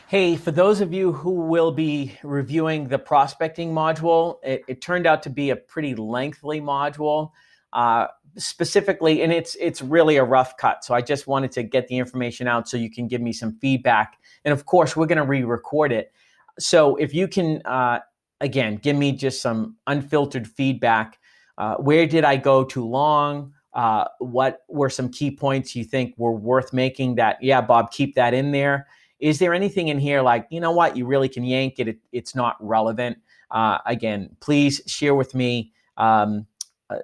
Hey, for those of you who will be reviewing the prospecting module, it turned out to be a pretty lengthy module, uh, specifically, and it's really a rough cut. So I just wanted to get the information out so you can give me some feedback. And of course, we're going to re-record it. So if you can, again, give me just some unfiltered feedback. Where did I go too long? What were some key points you think were worth making that, yeah, Bob, keep that in there? Is there anything in here like, you know what, you really can yank it, it's not relevant? Again, please share with me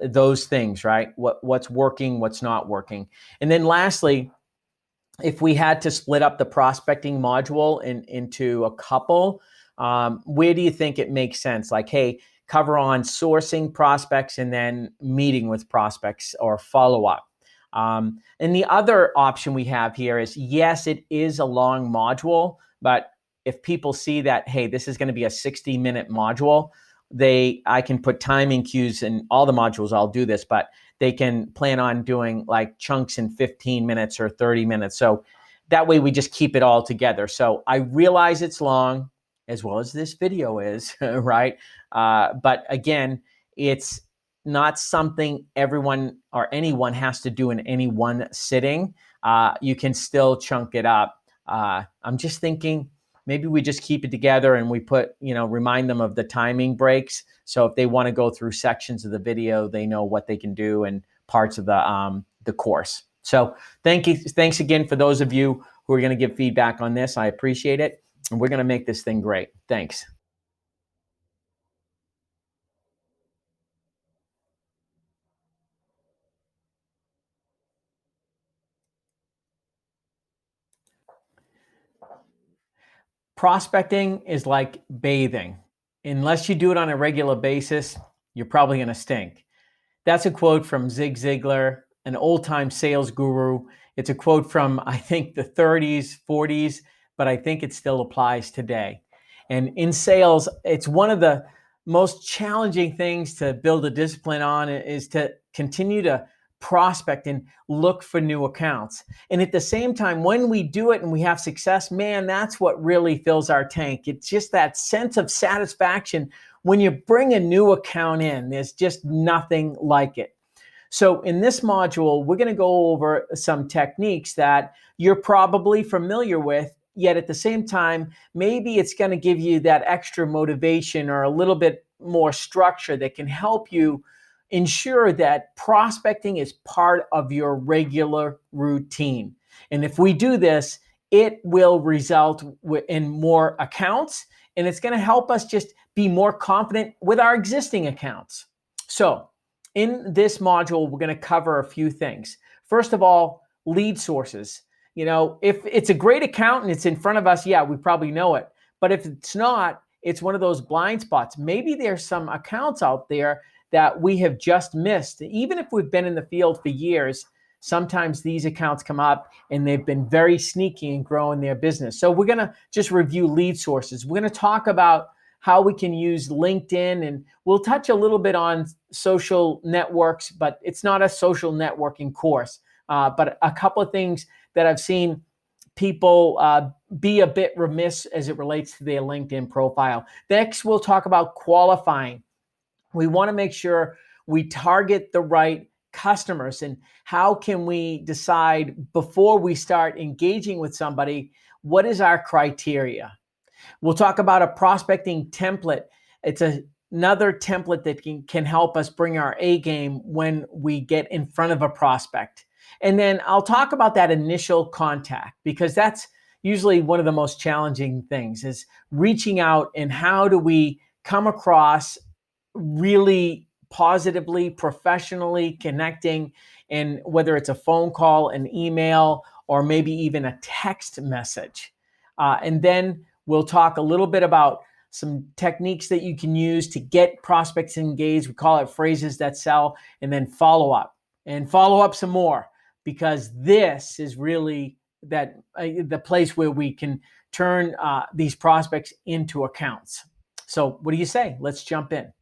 those things, right? What's working, what's not working. And then lastly, if we had to split up the prospecting module into a couple, where do you think it makes sense? Like, hey, cover on sourcing prospects and then meeting with prospects or follow-up. And the other option we have here is, yes, it is a long module, but if people see that, hey, this is going to be a 60-minute module, I can put timing cues in all the modules. I'll do this, but they can plan on doing like chunks in 15 minutes or 30 minutes. So that way we just keep it all together. So I realize it's long, as well as this video is, right? But again, it's not something everyone or anyone has to do in any one sitting. You can still chunk it up. I'm just thinking maybe we just keep it together and we put, remind them of the timing breaks. So if they want to go through sections of the video, they know what they can do and parts of the course. So thanks again for those of you who are going to give feedback on this. I appreciate it. And we're going to make this thing great. Thanks. Prospecting is like bathing. Unless you do it on a regular basis, you're probably going to stink. That's a quote from Zig Ziglar, an old-time sales guru. It's a quote from, I think, the 30s, 40s, but I think it still applies today. And in sales, it's one of the most challenging things to build a discipline on is to continue to prospect and look for new accounts. And at the same time, when we do it and we have success, man, that's what really fills our tank. It's just that sense of satisfaction when you bring a new account in. There's just nothing like it. So in this module, we're going to go over some techniques that you're probably familiar with, yet at the same time, maybe it's going to give you that extra motivation or a little bit more structure that can help you ensure that prospecting is part of your regular routine. And if we do this, it will result in more accounts, and it's going to help us just be more confident with our existing accounts. So in this module, we're going to cover a few things. First of all, lead sources. If it's a great account and it's in front of us, yeah, we probably know it. But if it's not, it's one of those blind spots. Maybe there's some accounts out there that we have just missed. Even if we've been in the field for years, sometimes these accounts come up and they've been very sneaky in growing their business. So we're going to just review lead sources. We're going to talk about how we can use LinkedIn, and we'll touch a little bit on social networks, but it's not a social networking course. But a couple of things that I've seen people be a bit remiss as it relates to their LinkedIn profile. Next, we'll talk about qualifying. We want to make sure we target the right customers, and how can we decide before we start engaging with somebody, what is our criteria? We'll talk about a prospecting template. It's another template that can help us bring our A game when we get in front of a prospect. And then I'll talk about that initial contact, because that's usually one of the most challenging things, is reaching out and how do we come across really positively, professionally connecting, and whether it's a phone call, an email, or maybe even a text message. And then we'll talk a little bit about some techniques that you can use to get prospects engaged. We call it phrases that sell, and then follow up some more, because this is really the place where we can turn these prospects into accounts. So what do you say? Let's jump in.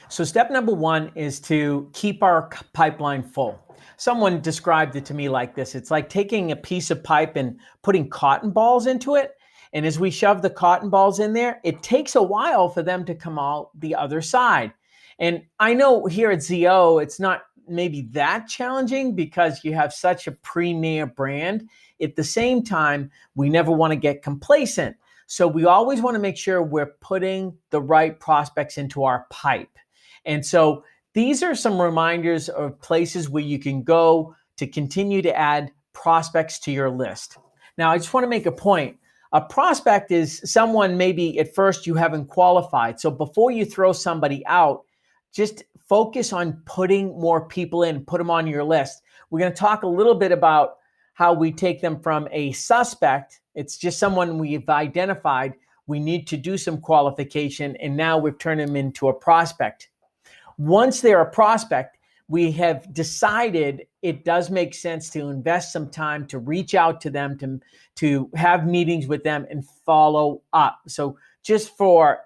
So step number one is to keep our pipeline full. Someone described it to me like this. It's like taking a piece of pipe and putting cotton balls into it. And as we shove the cotton balls in there, it takes a while for them to come out the other side. And I know here at ZO, it's not maybe that challenging because you have such a premier brand. At the same time, we never want to get complacent. So we always want to make sure we're putting the right prospects into our pipe. And so these are some reminders of places where you can go to continue to add prospects to your list. Now, I just want to make a point. A prospect is someone maybe at first you haven't qualified. So before you throw somebody out, just focus on putting more people in, put them on your list. We're going to talk a little bit about how we take them from a suspect. It's just someone we've identified. We need to do some qualification, and now we've turned them into a prospect. Once they're a prospect, we have decided it does make sense to invest some time to reach out to them, to have meetings with them and follow up. So just for,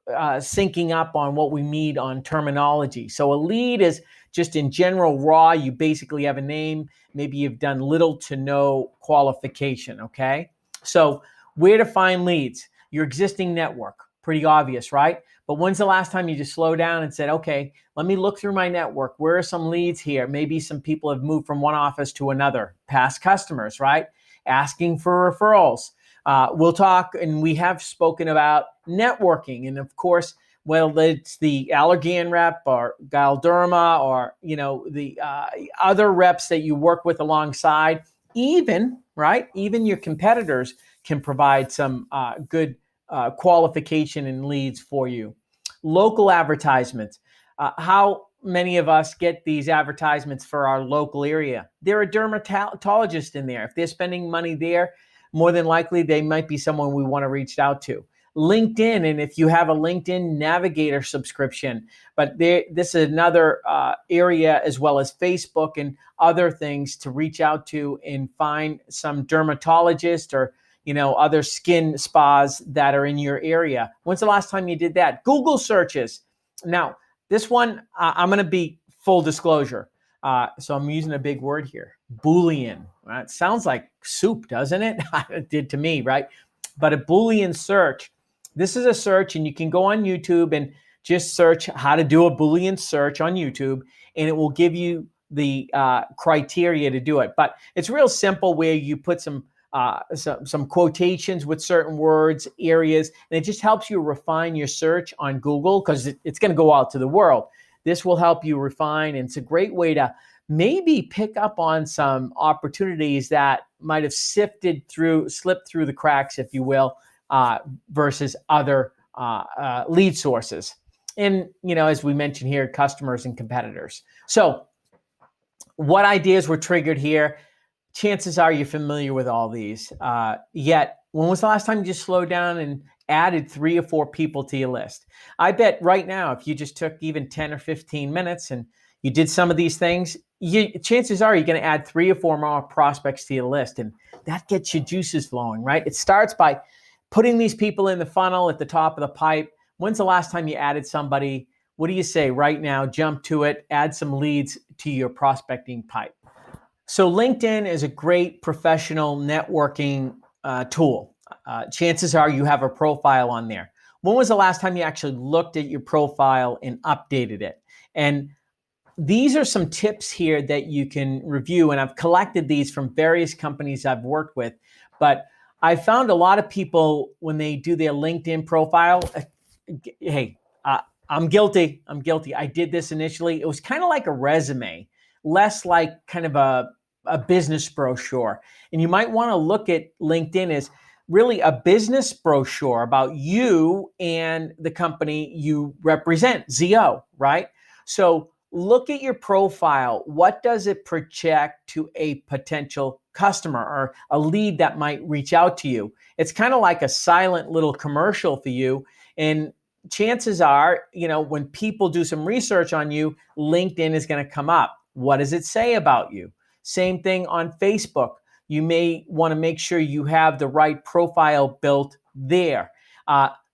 syncing up on what we need on terminology. So a lead is just in general raw. You basically have a name. Maybe you've done little to no qualification, okay? So where to find leads? Your existing network. Pretty obvious, right? But when's the last time you just slowed down and said, okay, let me look through my network. Where are some leads here? Maybe some people have moved from one office to another. Past customers, right? Asking for referrals. We'll talk, and we have spoken about networking. And of course, whether it's the Allergan rep or Galderma or, the other reps that you work with alongside, even your competitors can provide some good qualification and leads for you. Local advertisements. How many of us get these advertisements for our local area? They're a dermatologist in there. If they're spending money there, more than likely they might be someone we want to reach out to. LinkedIn, and if you have a LinkedIn Navigator subscription, but this is another area, as well as Facebook and other things, to reach out to and find some dermatologist or other skin spas that are in your area. When's the last time you did that? Google searches. Now, this one, I'm going to be full disclosure. So I'm using a big word here. Boolean. It sounds like soup, doesn't it? It did to me, right? But a Boolean search. This is a search, and you can go on YouTube and just search how to do a Boolean search on YouTube, and it will give you the criteria to do it. But it's real simple, where you put some quotations with certain words, areas, and it just helps you refine your search on Google, because it's going to go out to the world. This will help you refine, and it's a great way to maybe pick up on some opportunities that might have slipped through the cracks, if you will, versus other lead sources. And, as we mentioned here, customers and competitors. So what ideas were triggered here? Chances are you're familiar with all these. Yet, when was the last time you just slowed down and added 3 or 4 people to your list? I bet right now, if you just took even 10 or 15 minutes and you did some of these things, chances are you're going to add 3 or 4 more prospects to your list. And that gets your juices flowing, right? It starts by putting these people in the funnel at the top of the pipe. When's the last time you added somebody? What do you say right now? Jump to it, add some leads to your prospecting pipe. So LinkedIn is a great professional networking tool. Chances are you have a profile on there. When was the last time you actually looked at your profile and updated it? And these are some tips here that you can review, and I've collected these from various companies I've worked with. But I found a lot of people, when they do their LinkedIn profile, hey, I'm guilty. I did this initially. It was kind of like a resume, less like kind of a business brochure. And you might want to look at LinkedIn as really a business brochure about you and the company you represent, ZO, right? So look at your profile. What does it project to a potential customer or a lead that might reach out to you? It's kind of like a silent little commercial for you. And chances are, when people do some research on you, LinkedIn is going to come up. What does it say about you? Same thing on Facebook. You may want to make sure you have the right profile built there.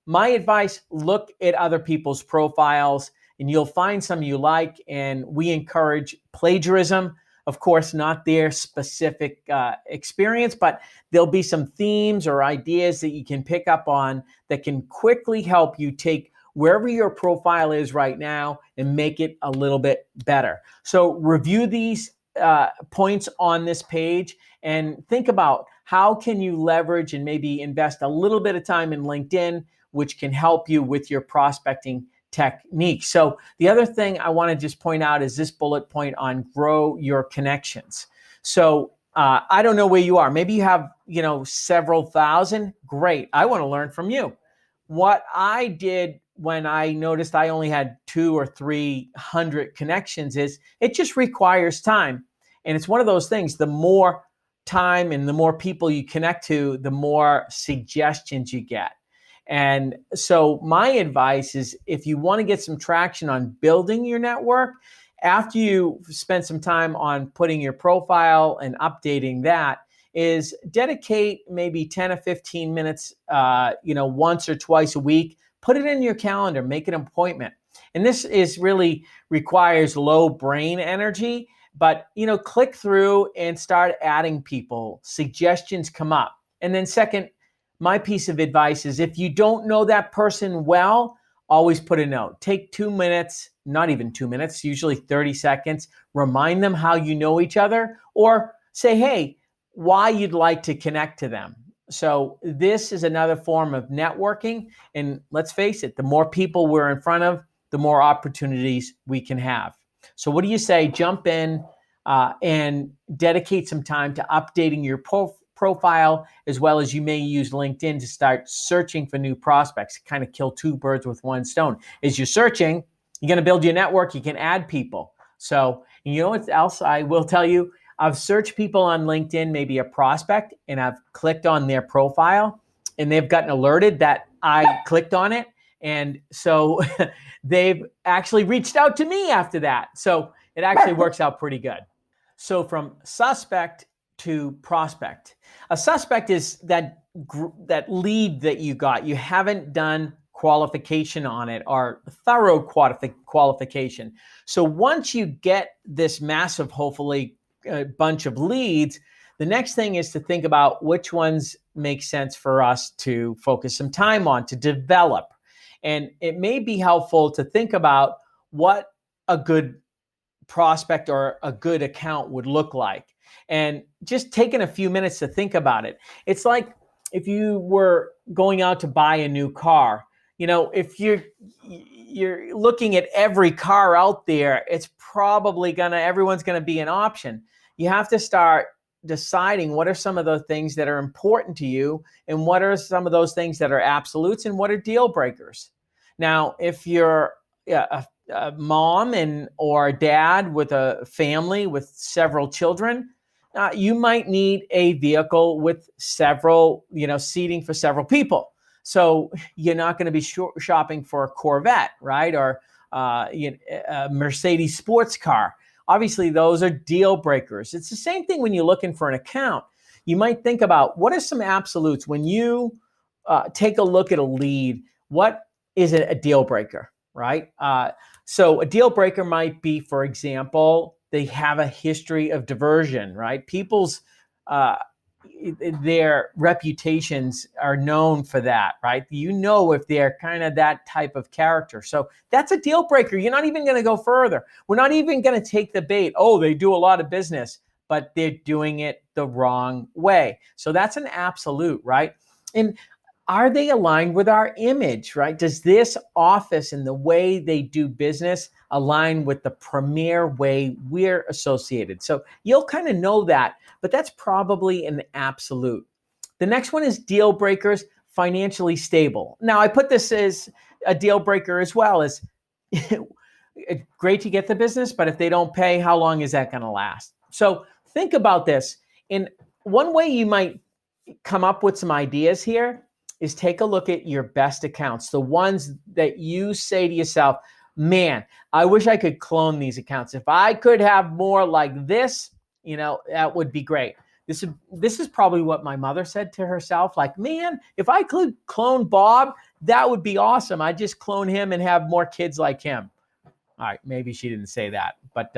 My advice, look at other people's profiles, and you'll find some you like, and we encourage plagiarism. Of course, not their specific experience, but there'll be some themes or ideas that you can pick up on that can quickly help you take wherever your profile is right now and make it a little bit better. So review these points on this page and think about how can you leverage and maybe invest a little bit of time in LinkedIn, which can help you with your prospecting technique. So the other thing I want to just point out is this bullet point on grow your connections. So I don't know where you are. Maybe you have, several thousand. Great. I want to learn from you. What I did when I noticed I only had 200 or 300 connections is it just requires time. And it's one of those things, the more time and the more people you connect to, the more suggestions you get. And so my advice is if you want to get some traction on building your network, after you spend some time on putting your profile and updating that, is dedicate maybe 10 or 15 minutes, once or twice a week. Put it in your calendar, make an appointment. And this is really requires low brain energy, but, click through and start adding people. Suggestions come up. And then second, my piece of advice is if you don't know that person well, always put a note. Take 2 minutes, not even 2 minutes, usually 30 seconds. Remind them how you know each other or say, hey, why you'd like to connect to them. So this is another form of networking. And let's face it, the more people we're in front of, the more opportunities we can have. So what do you say? Jump in and dedicate some time to updating your profile, as well as you may use LinkedIn to start searching for new prospects, kind of kill two birds with one stone. As you're searching, you're going to build your network, you can add people. So you know what else I will tell you? I've searched people on LinkedIn, maybe a prospect, and I've clicked on their profile and they've gotten alerted that I clicked on it. And so they've actually reached out to me after that. So it actually works out pretty good. So from suspect to prospect. A suspect is that lead that you got. You haven't done qualification on it or thorough qualification. So once you get this massive, hopefully, bunch of leads, the next thing is to think about which ones make sense for us to focus some time on, to develop. And it may be helpful to think about what a good prospect or a good account would look like. And just taking a few minutes to think about it. It's like if you were going out to buy a new car, if you're looking at every car out there, it's probably everyone's gonna be an option. You have to start deciding what are some of the things that are important to you and what are some of those things that are absolutes and what are deal breakers. Now, if you're a mom or a dad with a family with several children, you might need a vehicle with several, seating for several people. So you're not going to be shopping for a Corvette, right? Or a Mercedes sports car. Obviously, those are deal breakers. It's the same thing when you're looking for an account. You might think about what are some absolutes when you take a look at a lead. What is a deal breaker, right? So a deal breaker might be, for example, they have a history of diversion, right? People's their reputations are known for that, right? If they're kind of that type of character. So that's a deal breaker. You're not even going to go further. We're not even going to take the bait. Oh, they do a lot of business, but they're doing it the wrong way. So that's an absolute, right? And are they aligned with our image, right? Does this office and the way they do business align with the premier way we're associated? So you'll kind of know that, but that's probably an absolute. The next one is deal breakers, financially stable. Now, I put this as a deal breaker as well as great to get the business, but if they don't pay, how long is that going to last? So think about this. And one way you might come up with some ideas here is take a look at your best accounts, the ones that you say to yourself, man, I wish I could clone these accounts. If I could have more like this, that would be great. This is probably what my mother said to herself, like, man, if I could clone Bob, that would be awesome. I'd just clone him and have more kids like him. All right, maybe she didn't say that, but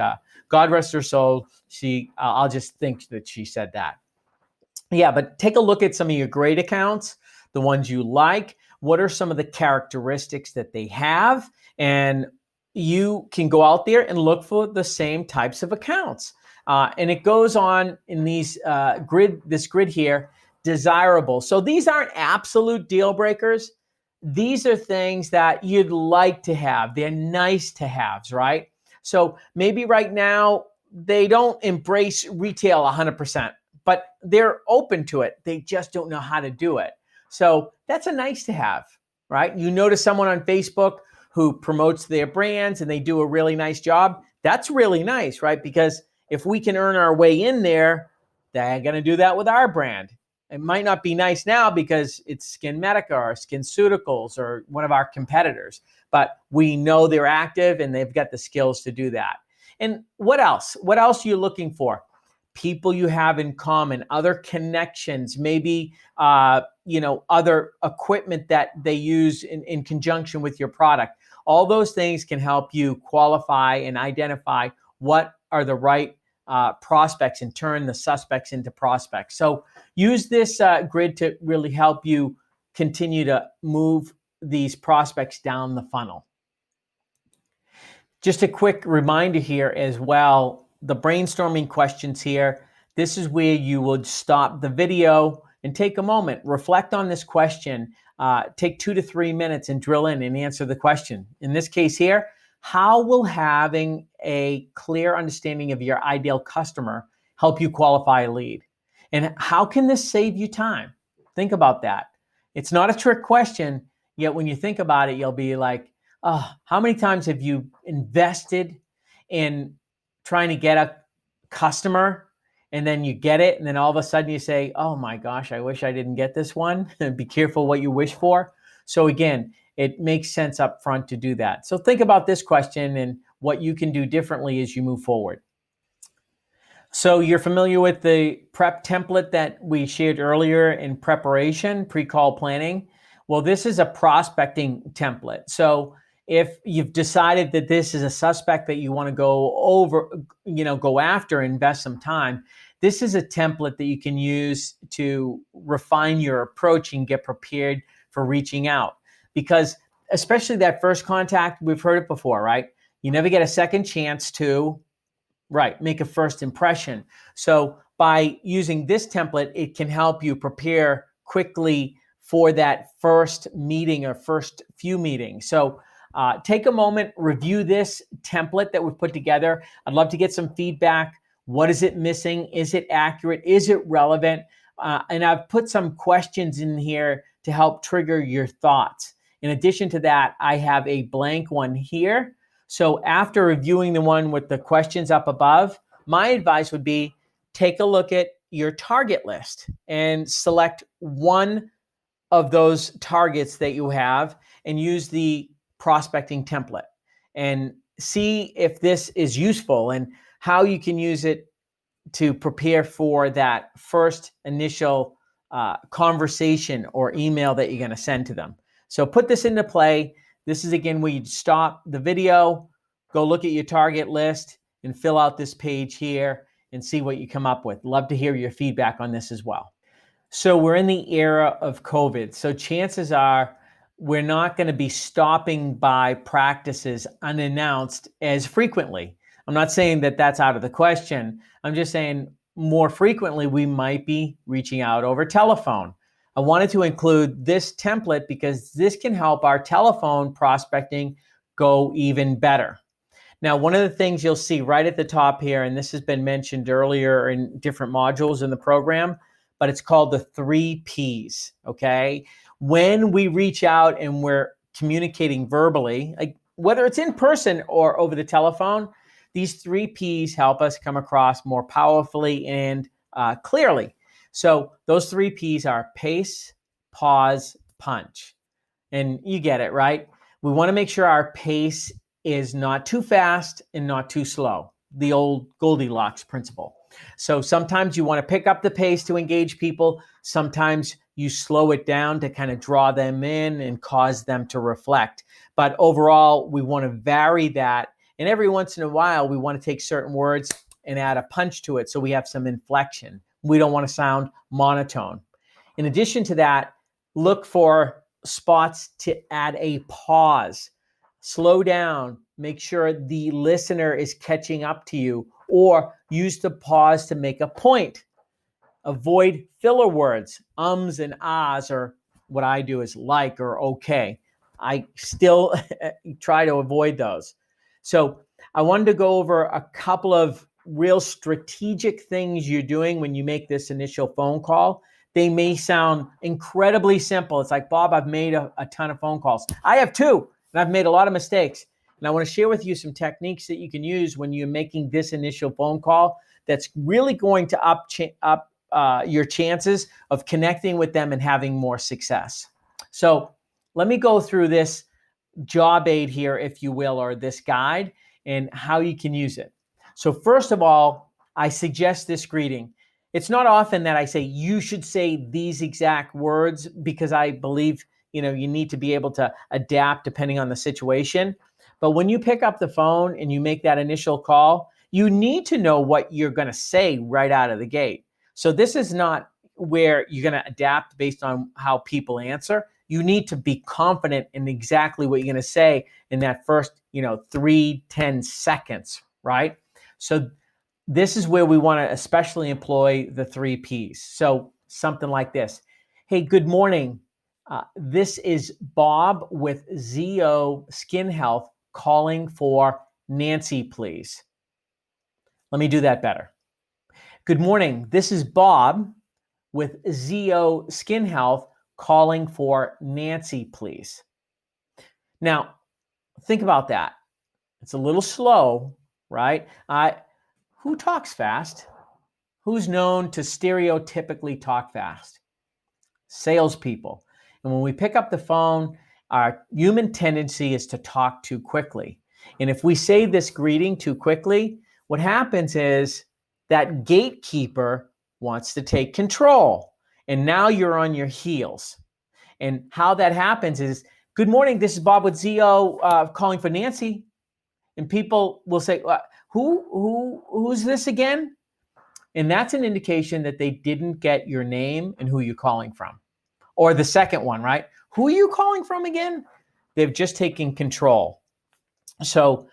God rest her soul. I'll just think that she said that. Yeah, but take a look at some of your great accounts, the ones you like. What are some of the characteristics that they have? And you can go out there and look for the same types of accounts. And it goes on in this grid here, desirable. So these aren't absolute deal breakers. These are things that you'd like to have. They're nice to haves, right? So maybe right now they don't embrace retail 100%, but they're open to it. They just don't know how to do it. So that's a nice to have, right? You notice someone on Facebook who promotes their brands and they do a really nice job. That's really nice, right? Because if we can earn our way in there, they're going to do that with our brand. It might not be nice now because it's SkinMedica or SkinCeuticals or one of our competitors, but we know they're active and they've got the skills to do that. And what else? What else are you looking for? People you have in common, other connections, maybe other equipment that they use in conjunction with your product. All those things can help you qualify and identify what are the right prospects and turn the suspects into prospects. So use this grid to really help you continue to move these prospects down the funnel. Just a quick reminder here as well, the brainstorming questions here. This is where you would stop the video and take a moment, reflect on this question, take 2 to 3 minutes and drill in and answer the question. In this case here, how will having a clear understanding of your ideal customer help you qualify a lead? And how can this save you time? Think about that. It's not a trick question, yet when you think about it, you'll be like, oh, how many times have you invested in trying to get a customer and then you get it and then all of a sudden you say, oh my gosh, I wish I didn't get this one. Be careful what you wish for. So again, it makes sense up front to do that. So think about this question and what you can do differently as you move forward. So you're familiar with the prep template that we shared earlier in preparation, pre-call planning. Well, this is a prospecting template. So if you've decided that this is a suspect that you want to go after, invest some time, this is a template that you can use to refine your approach and get prepared for reaching out. Because especially that first contact, we've heard it before, right? You never get a second chance to, make a first impression. So by using this template, it can help you prepare quickly for that first meeting or first few meetings. So take a moment, review this template that we've put together. I'd love to get some feedback. What is it missing? Is it accurate? Is it relevant? And I've put some questions in here to help trigger your thoughts. In addition to that, I have a blank one here. So after reviewing the one with the questions up above, my advice would be take a look at your target list and select one of those targets that you have and use the prospecting template and see if this is useful and how you can use it to prepare for that first initial conversation or email that you're going to send to them. So put this into play. This is again where you'd stop the video, go look at your target list and fill out this page here and see what you come up with. Love to hear your feedback on this as well. So we're in the era of COVID. So chances are we're not going to be stopping by practices unannounced as frequently. I'm not saying that that's out of the question. I'm just saying more frequently we might be reaching out over telephone. I wanted to include this template because this can help our telephone prospecting go even better. Now, one of the things you'll see right at the top here, and this has been mentioned earlier in different modules in the program, but it's called the 3 Ps, okay? When we reach out and we're communicating verbally, like whether it's in person or over the telephone, these 3 Ps help us come across more powerfully and clearly. So those 3 Ps are pace, pause, punch. And you get it, right? We want to make sure our pace is not too fast and not too slow. The old Goldilocks principle. So sometimes you want to pick up the pace to engage people. Sometimes you slow it down to kind of draw them in and cause them to reflect. But overall, we want to vary that And every once in a while, we want to take certain words and add a punch to it so we have some inflection. We don't want to sound monotone. In addition to that, look for spots to add a pause. Slow down, make sure the listener is catching up to you, or use the pause to make a point. Avoid filler words, ums and ahs, or what I do is like or okay. I still try to avoid those. So I wanted to go over a couple of real strategic things you're doing when you make this initial phone call. They may sound incredibly simple. It's like, Bob, I've made a ton of phone calls. I have too, and I've made a lot of mistakes. And I want to share with you some techniques that you can use when you're making this initial phone call that's really going to up your chances of connecting with them and having more success. So let me go through this job aid here, if you will, or this guide, and how you can use it. So first of all, I suggest this greeting. It's not often that I say you should say these exact words, because I believe you need to be able to adapt depending on the situation. But when you pick up the phone and you make that initial call, you need to know what you're going to say right out of the gate. So this is not where you're going to adapt based on how people answer. You need to be confident in exactly what you're going to say in that first 3-10 seconds, right? So this is where we want to especially employ the 3 Ps. So something like this. Hey, good morning. This is Bob with ZO Skin Health calling for Nancy, please. Let me do that better. Good morning. This is Bob with ZO Skin Health calling for Nancy, please. Now, think about that. It's a little slow, right? Who talks fast? Who's known to stereotypically talk fast? Salespeople. And when we pick up the phone, our human tendency is to talk too quickly. And if we say this greeting too quickly, what happens is that gatekeeper wants to take control. And now you're on your heels. And how that happens is, good morning, this is Bob with ZO calling for Nancy. And people will say, who's this again? And that's an indication that they didn't get your name and who you're calling from. Or the second one, right? Who are you calling from again? They've just taken control. So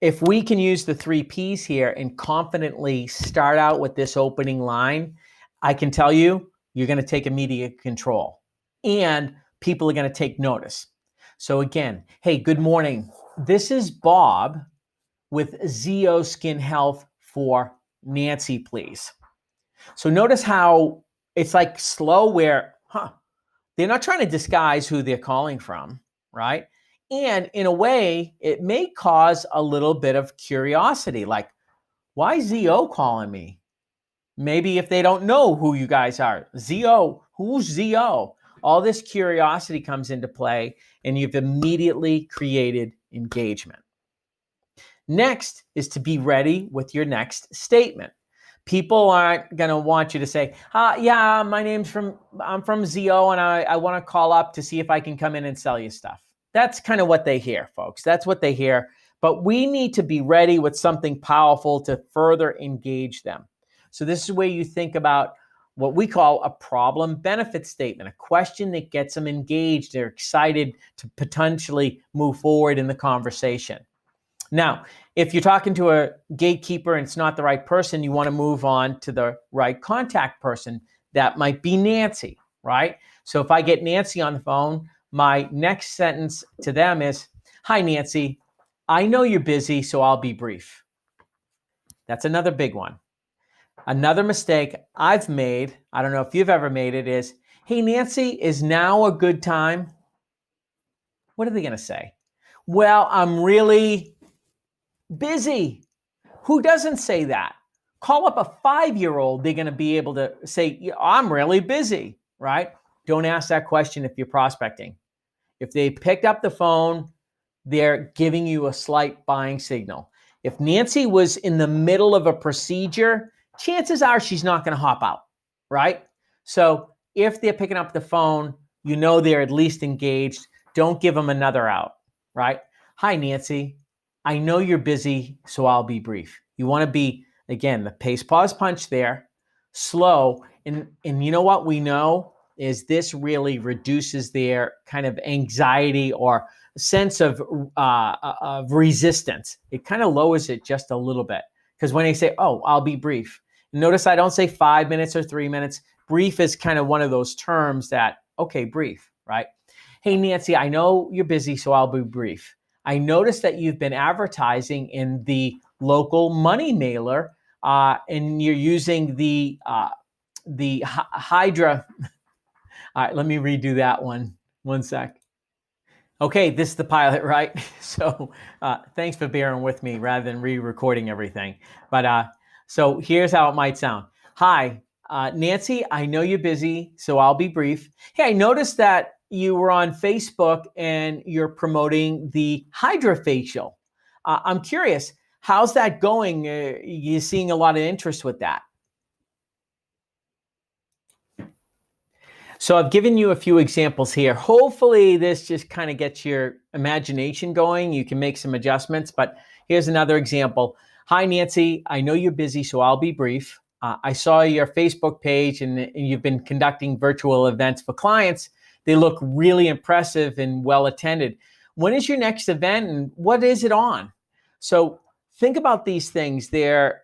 if we can use the 3 Ps here and confidently start out with this opening line, I can tell you, you're going to take immediate control. And people are going to take notice. So again, hey, good morning. This is Bob with ZO Skin Health for Nancy, please. So notice how it's like slow where, they're not trying to disguise who they're calling from, right? And in a way, it may cause a little bit of curiosity, like, why is ZO calling me? Maybe if they don't know who you guys are. ZO, who's ZO? All this curiosity comes into play, and you've immediately created engagement. Next is to be ready with your next statement. People aren't going to want you to say, yeah, I'm from ZO and I want to call up to see if I can come in and sell you stuff. That's kind of what they hear, folks. That's what they hear. But we need to be ready with something powerful to further engage them. So this is where you think about what we call a problem benefit statement, a question that gets them engaged. They're excited to potentially move forward in the conversation. Now, if you're talking to a gatekeeper and it's not the right person, you want to move on to the right contact person. That might be Nancy, right? So if I get Nancy on the phone, my next sentence to them is, hi, Nancy. I know you're busy, so I'll be brief. That's another big one. Another mistake I've made, I don't know if you've ever made it, is, hey, Nancy, is now a good time? What are they going to say? Well, I'm really busy. Who doesn't say that? Call up a 5-year-old, they're going to be able to say, yeah, I'm really busy, right? Don't ask that question if you're prospecting. If they picked up the phone, they're giving you a slight buying signal. If Nancy was in the middle of a procedure, chances are she's not going to hop out, right? So if they're picking up the phone, you know they're at least engaged. Don't give them another out, right? Hi, Nancy. I know you're busy, so I'll be brief. You want to be, again, the pace, pause, punch there, slow. And you know what we know is this really reduces their kind of anxiety or sense of resistance. It kind of lowers it just a little bit. Because when they say, oh, I'll be brief, notice I don't say 5 minutes or 3 minutes. Brief is kind of one of those terms that, okay, brief, right? Hey, Nancy, I know you're busy, so I'll be brief. I noticed that you've been advertising in the local money mailer, and you're using the Hydra. All right, let me redo that one. One sec. Okay, this is the pilot, right? So thanks for bearing with me rather than re-recording everything. But so here's how it might sound. Hi, Nancy, I know you're busy, so I'll be brief. Hey, I noticed that you were on Facebook and you're promoting the Hydrofacial. I'm curious, how's that going? You seeing a lot of interest with that? So I've given you a few examples here. Hopefully this just kind of gets your imagination going. You can make some adjustments, but here's another example. Hi, Nancy. I know you're busy, so I'll be brief. I saw your Facebook page and you've been conducting virtual events for clients. They look really impressive and well attended. When is your next event and what is it on? So think about these things. They're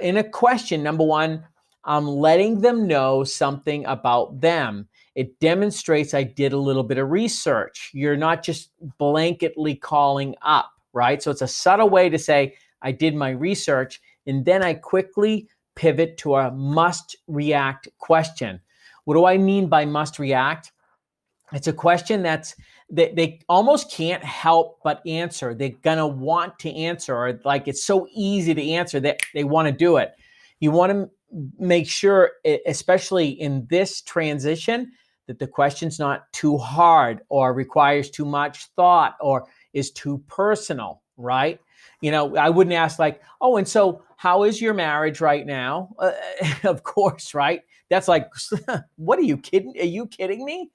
in a question. Number one, I'm letting them know something about them. It demonstrates I did a little bit of research. You're not just blanketly calling up, right? So it's a subtle way to say, I did my research, and then I quickly pivot to a must react question. What do I mean by must react? It's a question that's they almost can't help but answer. They're gonna want to answer, or like it's so easy to answer that they want to do it. You want to make sure, especially in this transition, that the question's not too hard or requires too much thought or is too personal, right? You know, I wouldn't ask like, oh, and so how is your marriage right now? Of course, right? That's like, what are you kidding? Are you kidding me?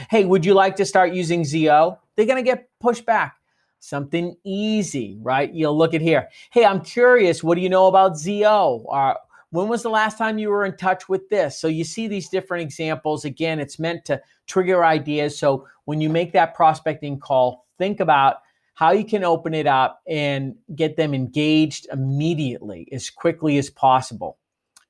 Hey, would you like to start using ZO? They're going to get pushed back. Something easy, right? You'll look at here. Hey, I'm curious. What do you know about ZO? When was the last time you were in touch with this? So you see these different examples. Again, it's meant to trigger ideas. So when you make that prospecting call, think about how you can open it up and get them engaged immediately as quickly as possible.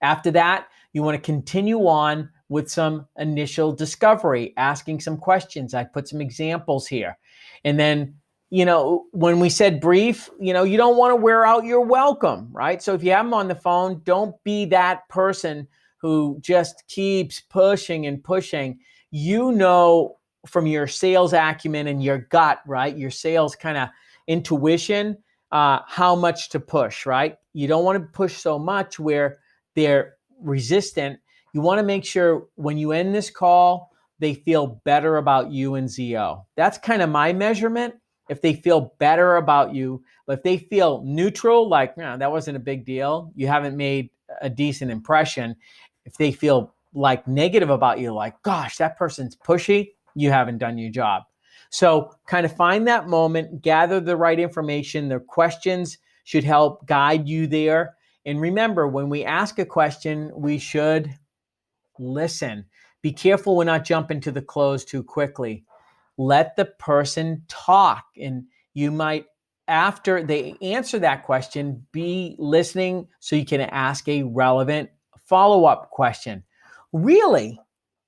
After that, you want to continue on with some initial discovery, asking some questions. I put some examples here. And then, you know, when we said brief, you know, you don't want to wear out your welcome, right? So if you have them on the phone, don't be that person who just keeps pushing and pushing. You know, from your sales acumen and your gut, right? Your sales kind of intuition, how much to push, right? You don't want to push so much where they're resistant. You want to make sure when you end this call, they feel better about you and ZO. That's kind of my measurement. If they feel better about you, but if they feel neutral, like, no, that wasn't a big deal, you haven't made a decent impression. If they feel like negative about you, like, gosh, that person's pushy, you haven't done your job. So kind of find that moment, gather the right information. The questions should help guide you there. And remember, when we ask a question, we should listen. Be careful we're not jumping to the close too quickly. Let the person talk. And you might, after they answer that question, be listening so you can ask a relevant follow-up question. Really?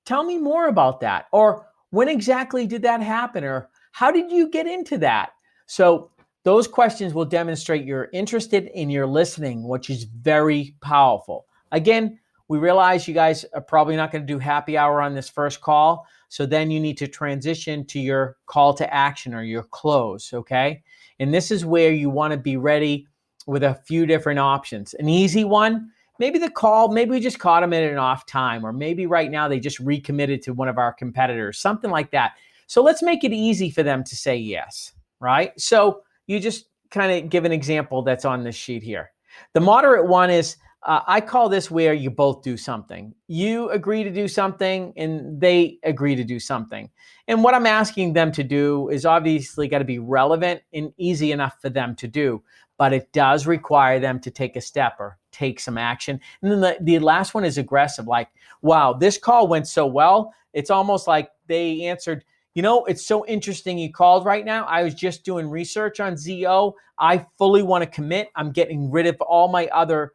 Tell me more about that. Or when exactly did that happen? Or how did you get into that? So those questions will demonstrate you're interested in your listening, which is very powerful. Again, we realize you guys are probably not going to do happy hour on this first call. So then you need to transition to your call to action or your close, okay? And this is where you want to be ready with a few different options. An easy one, maybe the call, maybe we just caught them at an off time, or maybe right now they just recommitted to one of our competitors, something like that. So let's make it easy for them to say yes, right? So you just kind of give an example that's on this sheet here. The moderate one is, I call this where you both do something. You agree to do something and they agree to do something. And what I'm asking them to do is obviously got to be relevant and easy enough for them to do. But it does require them to take a step or take some action. And then the last one is aggressive. Like, wow, this call went so well. It's almost like they answered, it's so interesting you called right now. I was just doing research on ZO. I fully want to commit. I'm getting rid of all my other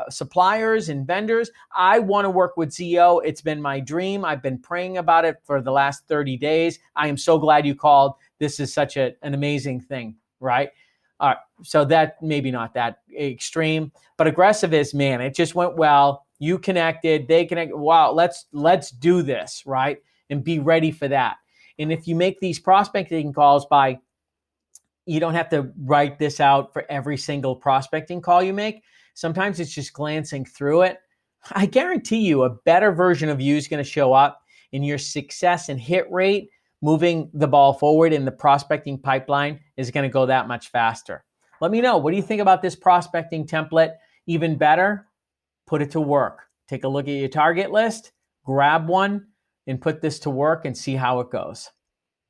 suppliers and vendors. I want to work with ZO. It's been my dream. I've been praying about it for the last 30 days. I am so glad you called. This is such an amazing thing, right? So that maybe not that extreme, but aggressive is, man, it just went well. You connected, they connected. Wow, let's do this, right? And be ready for that. And if you make these prospecting calls you don't have to write this out for every single prospecting call you make. Sometimes it's just glancing through it. I guarantee you a better version of you is going to show up, and your success and hit rate moving the ball forward in the prospecting pipeline is going to go that much faster. Let me know. What do you think about this prospecting template? Even better, put it to work. Take a look at your target list, grab one, and put this to work and see how it goes.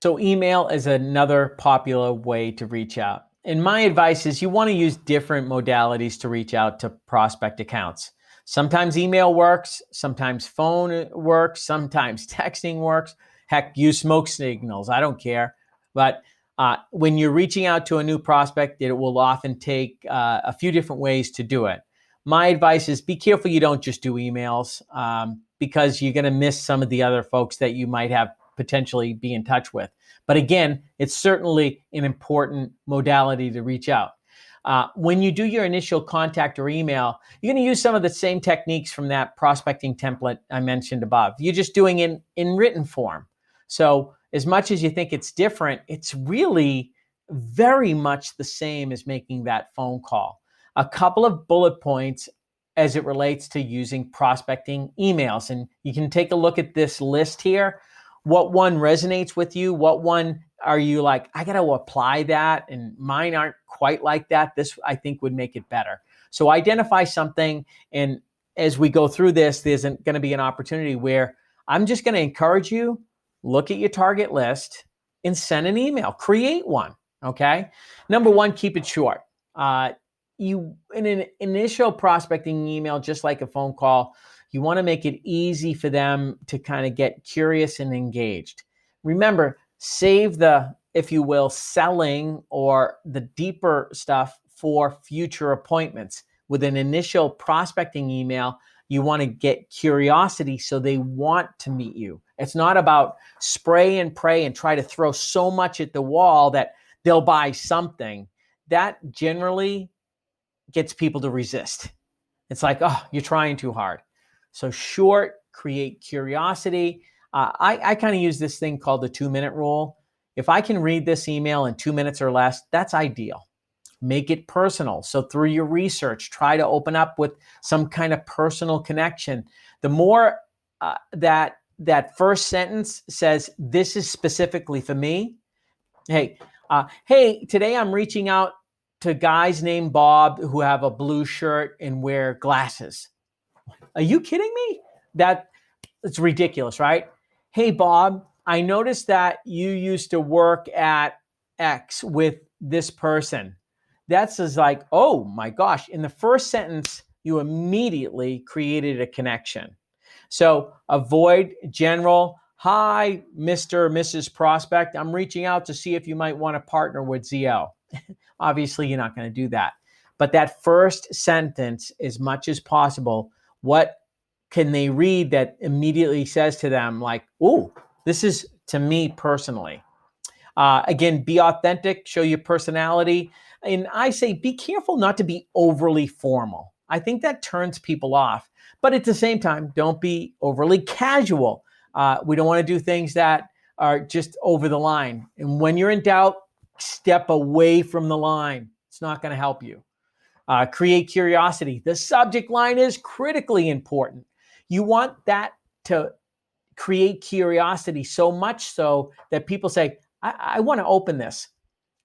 So email is another popular way to reach out. And my advice is you want to use different modalities to reach out to prospect accounts. Sometimes email works, sometimes phone works, sometimes texting works. Heck, use smoke signals. I don't care. But when you're reaching out to a new prospect, it will often take a few different ways to do it. My advice is be careful you don't just do emails because you're going to miss some of the other folks that you might have potentially be in touch with. But again, it's certainly an important modality to reach out. When you do your initial contact or email, you're going to use some of the same techniques from that prospecting template I mentioned above. You're just doing it in written form. So as much as you think it's different, it's really very much the same as making that phone call. A couple of bullet points as it relates to using prospecting emails. And you can take a look at this list here. What one resonates with you? What one are you like, I got to apply that, and mine aren't quite like that. This, I think, would make it better. So identify something, and as we go through this, there's going to be an opportunity where I'm just going to encourage you, look at your target list and send an email. Create one, okay? Number one, keep it short. In an initial prospecting email, just like a phone call, you want to make it easy for them to kind of get curious and engaged. Remember, save the, if you will, selling or the deeper stuff for future appointments. With an initial prospecting email, you want to get curiosity so they want to meet you. It's not about spray and pray and try to throw so much at the wall that they'll buy something. That generally gets people to resist. It's like, oh, you're trying too hard. So short, create curiosity. I kind of use this thing called the 2-minute rule. If I can read this email in 2 minutes or less, that's ideal. Make it personal. So through your research, try to open up with some kind of personal connection. The more that first sentence says, this is specifically for me. Hey, today I'm reaching out to guys named Bob who have a blue shirt and wear glasses. Are you kidding me? It's ridiculous, right? Hey, Bob, I noticed that you used to work at X with this person. That's just like, oh my gosh. In the first sentence, you immediately created a connection. So avoid general, hi, Mr. or Mrs. Prospect. I'm reaching out to see if you might want to partner with ZO. Obviously, you're not going to do that. But that first sentence, as much as possible, what can they read that immediately says to them like, oh, this is to me personally. Again, be authentic, show your personality. And I say, be careful not to be overly formal. I think that turns people off. But at the same time, don't be overly casual. We don't want to do things that are just over the line. And when you're in doubt, step away from the line. It's not going to help you. Create curiosity. The subject line is critically important. You want that to create curiosity so much so that people say, I want to open this.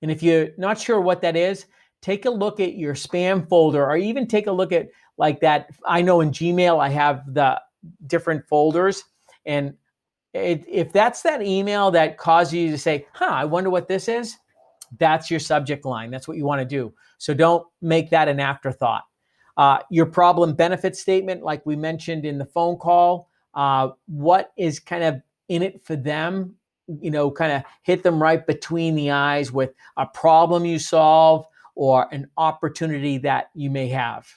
And if you're not sure what that is, take a look at your spam folder or even take a look at like that. I know in Gmail, I have the different folders. And if that's that email that causes you to say, I wonder what this is, that's your subject line. That's what you want to do. So don't make that an afterthought. Your problem benefit statement, like we mentioned in the phone call, what is kind of in it for them, kind of hit them right between the eyes with a problem you solve or an opportunity that you may have.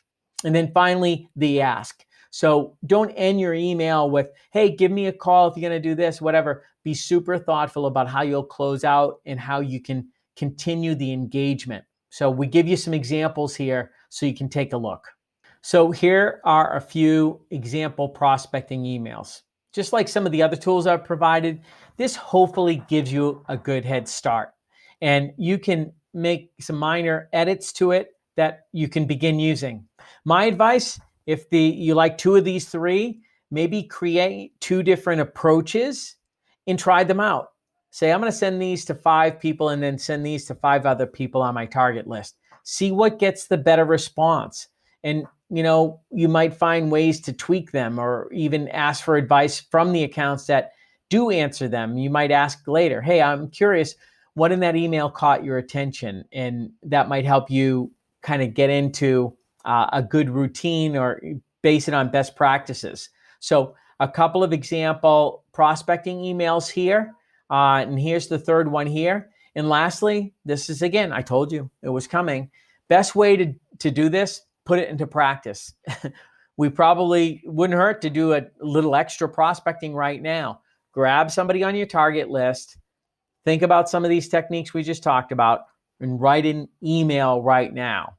And then finally, the ask. So don't end your email with, hey, give me a call if you're going to do this, whatever. Be super thoughtful about how you'll close out and how you can continue the engagement. So we give you some examples here so you can take a look. So here are a few example prospecting emails. Just like some of the other tools I've provided, this hopefully gives you a good head start. And you can make some minor edits to it that you can begin using. My advice, if you like two of these three, maybe create two different approaches and try them out. Say, I'm going to send these to 5 people and then send these to 5 other people on my target list. See what gets the better response. And you might find ways to tweak them or even ask for advice from the accounts that do answer them. You might ask later, hey, I'm curious, what in that email caught your attention? And that might help you kind of get into a good routine or base it on best practices. So a couple of example prospecting emails here. And here's the third one here. And lastly, this is, again, I told you it was coming. Best way to do this, put it into practice. We probably wouldn't hurt to do a little extra prospecting right now. Grab somebody on your target list, think about some of these techniques we just talked about, and write an email right now.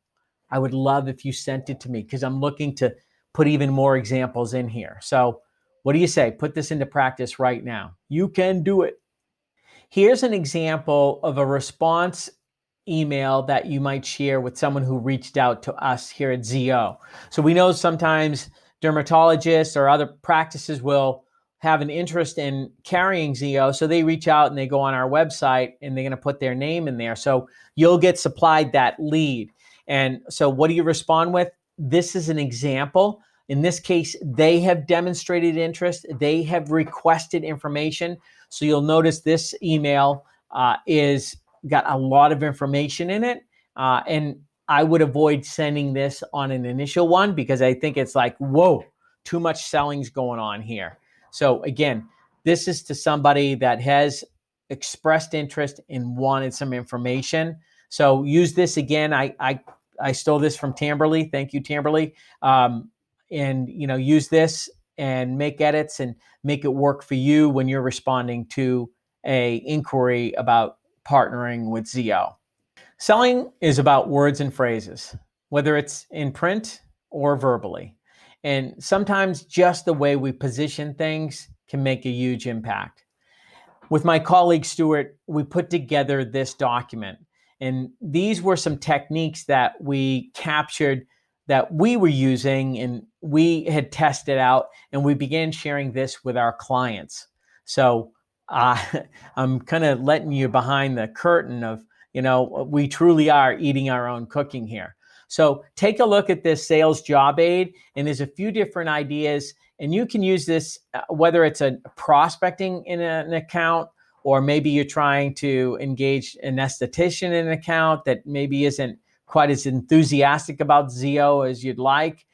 I would love if you sent it to me because I'm looking to put even more examples in here. So what do you say? Put this into practice right now. You can do it. Here's an example of a response email that you might share with someone who reached out to us here at ZO. So we know sometimes dermatologists or other practices will have an interest in carrying ZO. So they reach out and they go on our website and they're going to put their name in there. So you'll get supplied that lead. And so what do you respond with? This is an example. In this case, they have demonstrated interest. They have requested information. So you'll notice this email is got a lot of information in it. And I would avoid sending this on an initial one because I think it's like, whoa, too much selling's going on here. So again, this is to somebody that has expressed interest and wanted some information. So use this again. I stole this from Tamberly. Thank you, Tamberly. And use this and make edits and make it work for you when you're responding to a inquiry about partnering with ZO. Selling is about words and phrases, whether it's in print or verbally. And sometimes just the way we position things can make a huge impact. With my colleague Stuart, we put together this document. And these were some techniques that we captured that we were using and we had tested out, and we began sharing this with our clients. So I'm kind of letting you behind the curtain of, we truly are eating our own cooking here. So take a look at this sales job aid, and there's a few different ideas, and you can use this whether it's a prospecting in an account, or maybe you're trying to engage an esthetician in an account that maybe isn't quite as enthusiastic about ZO as you'd like.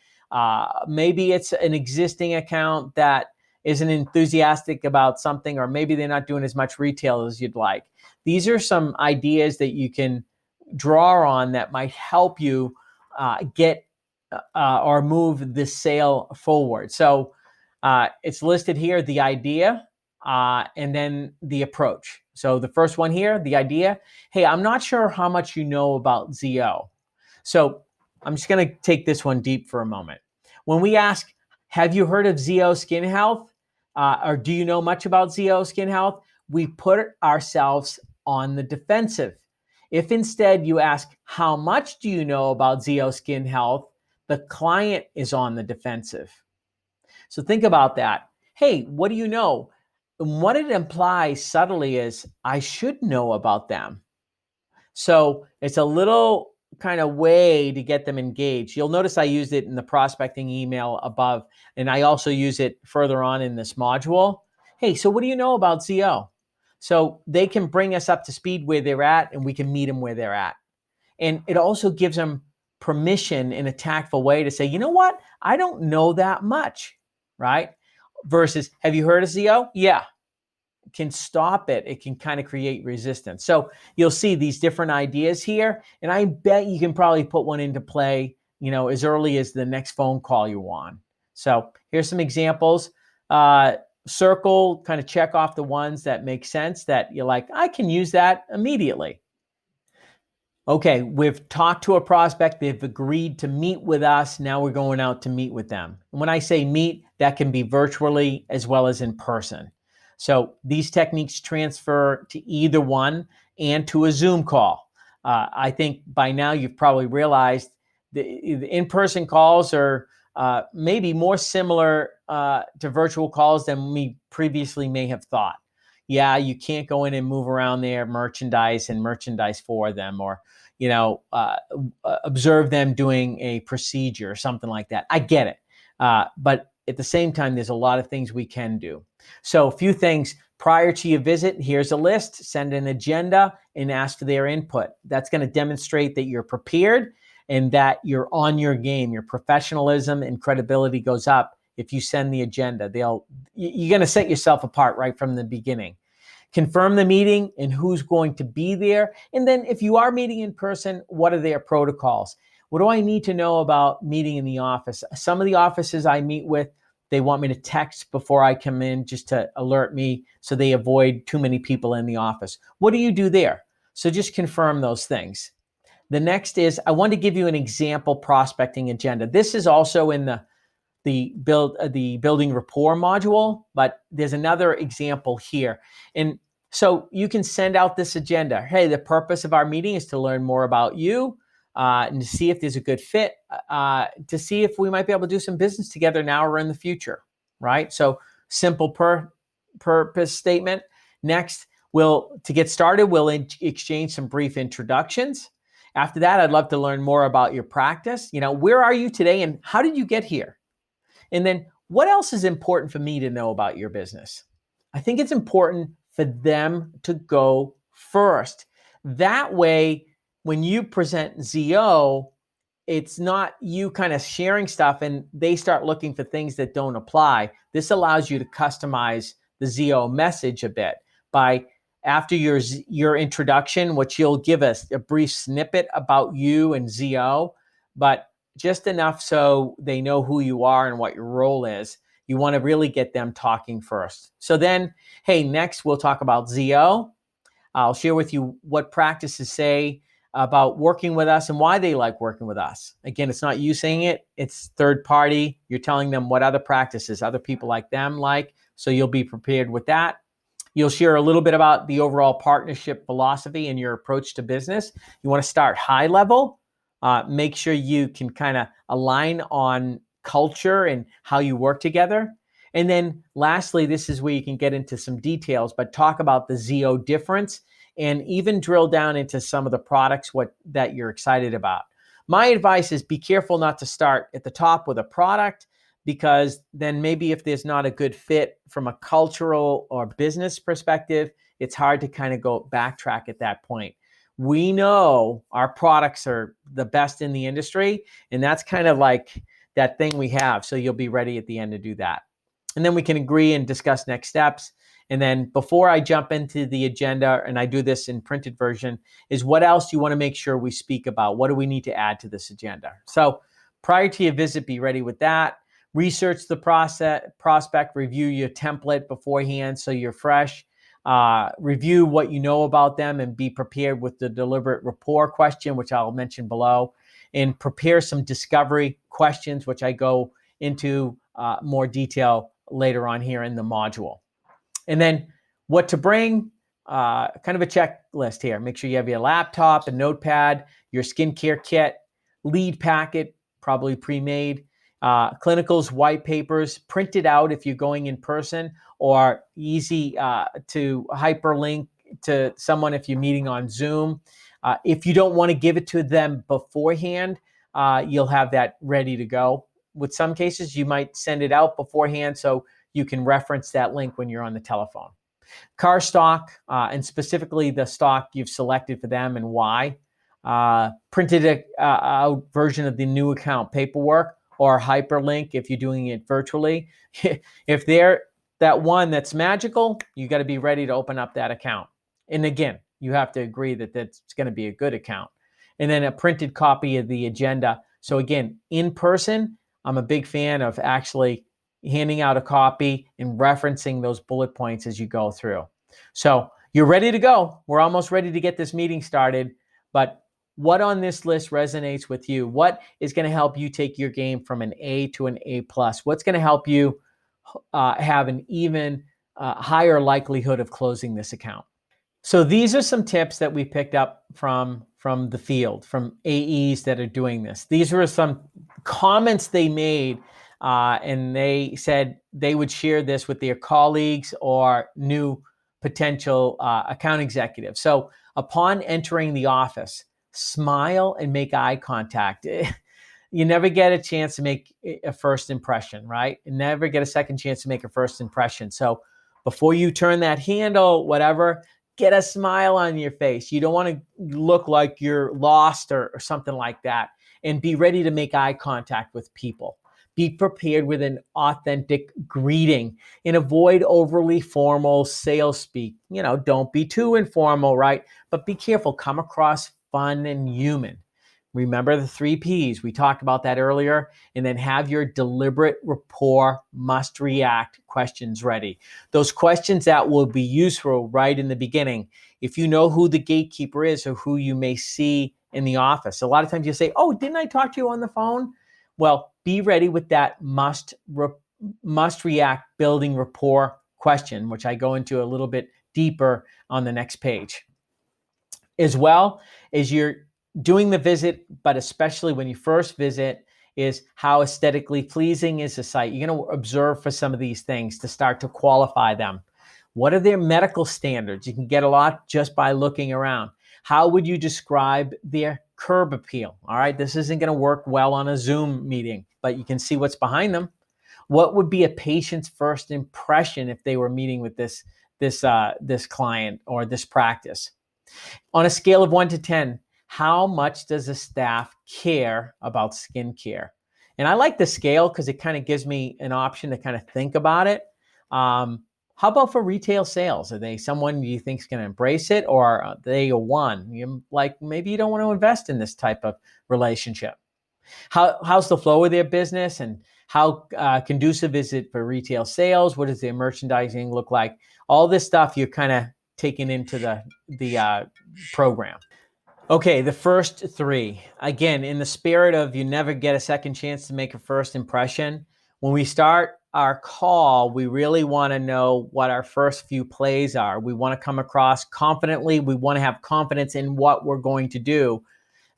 Maybe it's an existing account that isn't enthusiastic about something, or maybe they're not doing as much retail as you'd like. These are some ideas that you can draw on that might help you get or move the sale forward. So it's listed here, the idea, and then the approach. So the first one here, the idea, hey, I'm not sure how much you know about ZO. So I'm just going to take this one deep for a moment. When we ask, have you heard of ZO Skin Health? Or do you know much about ZO Skin Health? We put ourselves on the defensive. If instead you ask, how much do you know about ZO Skin Health? The client is on the defensive. So think about that. Hey, what do you know? And what it implies subtly is, I should know about them. So it's a little kind of way to get them engaged. You'll notice I used it in the prospecting email above, and I also use it further on in this module. Hey, so what do you know about ZO? So they can bring us up to speed where they're at, and we can meet them where they're at. And it also gives them permission in a tactful way to say, you know what? I don't know that much, right? Versus, have you heard of ZO? Yeah. Can stop it. It can kind of create resistance. So you'll see these different ideas here, and I bet you can probably put one into play, as early as the next phone call you want. So here's some examples. Circle, kind of check off the ones that make sense that you're like, I can use that immediately. Okay, we've talked to a prospect. They've agreed to meet with us. Now we're going out to meet with them. And when I say meet, that can be virtually as well as in person. So these techniques transfer to either one and to a Zoom call. I think by now you've probably realized the in-person calls are maybe more similar to virtual calls than we previously may have thought. Yeah, you can't go in and move around their merchandise and merchandise for them, or observe them doing a procedure or something like that. I get it. But at the same time, there's a lot of things we can do. So a few things prior to your visit. Here's a list. Send an agenda and ask for their input. That's going to demonstrate that you're prepared and that you're on your game. Your professionalism and credibility goes up if you send the agenda. You're going to set yourself apart right from the beginning. Confirm the meeting and who's going to be there. And then if you are meeting in person, what are their protocols? What do I need to know about meeting in the office? Some of the offices I meet with, they want me to text before I come in just to alert me so they avoid too many people in the office. What do you do there? So just confirm those things. The next is, I want to give you an example prospecting agenda. This is also in the building rapport module, but there's another example here. And so you can send out this agenda. Hey, the purpose of our meeting is to learn more about you and to see if there's a good fit, to see if we might be able to do some business together now or in the future, right? So simple purpose statement. Next, to get started, we'll exchange some brief introductions. After that, I'd love to learn more about your practice. Where are you today and how did you get here? And then what else is important for me to know about your business? I think it's important for them to go first. That way, when you present ZO, it's not you kind of sharing stuff and they start looking for things that don't apply. This allows you to customize the ZO message a bit by, after your introduction, which you'll give us a brief snippet about you and ZO, but just enough so they know who you are and what your role is. You want to really get them talking first. So then, hey, next we'll talk about ZO. I'll share with you what practices say about working with us and why they like working with us. Again, it's not you saying it, it's third party. You're telling them what other practices other people like them like, so you'll be prepared with that. You'll share a little bit about the overall partnership philosophy and your approach to business. You want to start high level. Make sure you can kind of align on culture and how you work together. And then lastly, this is where you can get into some details, but talk about the ZO difference and even drill down into some of the products that you're excited about. My advice is be careful not to start at the top with a product, because then maybe if there's not a good fit from a cultural or business perspective, it's hard to kind of go backtrack at that point. We know our products are the best in the industry, and that's kind of like that thing we have. So you'll be ready at the end to do that. And then we can agree and discuss next steps. And then before I jump into the agenda, and I do this in printed version, is what else do you want to make sure we speak about? What do we need to add to this agenda? So prior to your visit, be ready with that. Research the prospect, review your template beforehand so you're fresh. Review what you know about them and be prepared with the deliberate rapport question, which I'll mention below, and prepare some discovery questions, which I go into more detail later on here in the module. And then what to bring, kind of a checklist here. Make sure you have your laptop, a notepad, your skincare kit, lead packet, probably pre-made, clinicals, white papers, printed out if you're going in person, or easy to hyperlink to someone if you're meeting on Zoom. If you don't want to give it to them beforehand, you'll have that ready to go. With some cases, you might send it out beforehand so you can reference that link when you're on the telephone. Car stock, and specifically the stock you've selected for them and why. Printed out version of the new account paperwork or hyperlink if you're doing it virtually. If they're that one that's magical, you got to be ready to open up that account. And again, you have to agree that that's going to be a good account. And then a printed copy of the agenda. So again, in person, I'm a big fan of actually handing out a copy and referencing those bullet points as you go through. So you're ready to go. We're almost ready to get this meeting started. But what on this list resonates with you? What is going to help you take your game from an A to an A+? What's going to help you have an even higher likelihood of closing this account? So these are some tips that we picked up from the field, from AEs that are doing this. These were some comments they made, and they said they would share this with their colleagues or new potential account executives. So upon entering the office, smile and make eye contact. You never get a chance to make a first impression, right? You never get a second chance to make a first impression. So before you turn that handle, whatever, get a smile on your face. You don't want to look like you're lost or something like that. And be ready to make eye contact with people. Be prepared with an authentic greeting and avoid overly formal sales speak. Don't be too informal, right? But be careful. Come across fun and human. Remember the 3 Ps. We talked about that earlier. And then have your deliberate rapport must react questions ready. Those questions that will be useful right in the beginning. If you know who the gatekeeper is or who you may see in the office. A lot of times you say, oh, didn't I talk to you on the phone? Well, be ready with that must react building rapport question, which I go into a little bit deeper on the next page. As well as you're doing the visit, but especially when you first visit, is how aesthetically pleasing is the site. You're going to observe for some of these things to start to qualify them. What are their medical standards? You can get a lot just by looking around. How would you describe their curb appeal? All right, this isn't going to work well on a Zoom meeting, but you can see what's behind them. What would be a patient's first impression if they were meeting with this client or this practice? On a scale of 1 to 10, how much does the staff care about skincare? And I like the scale because it kind of gives me an option to kind of think about it. How about for retail sales? Are they someone you think is going to embrace it, or are they a 1? Maybe you don't want to invest in this type of relationship. How's the flow of their business, and how conducive is it for retail sales? What does their merchandising look like? All this stuff you're kind of taken into the program. Okay, the first 3. Again, in the spirit of you never get a second chance to make a first impression, when we start our call, we really want to know what our first few plays are. We want to come across confidently. We want to have confidence in what we're going to do.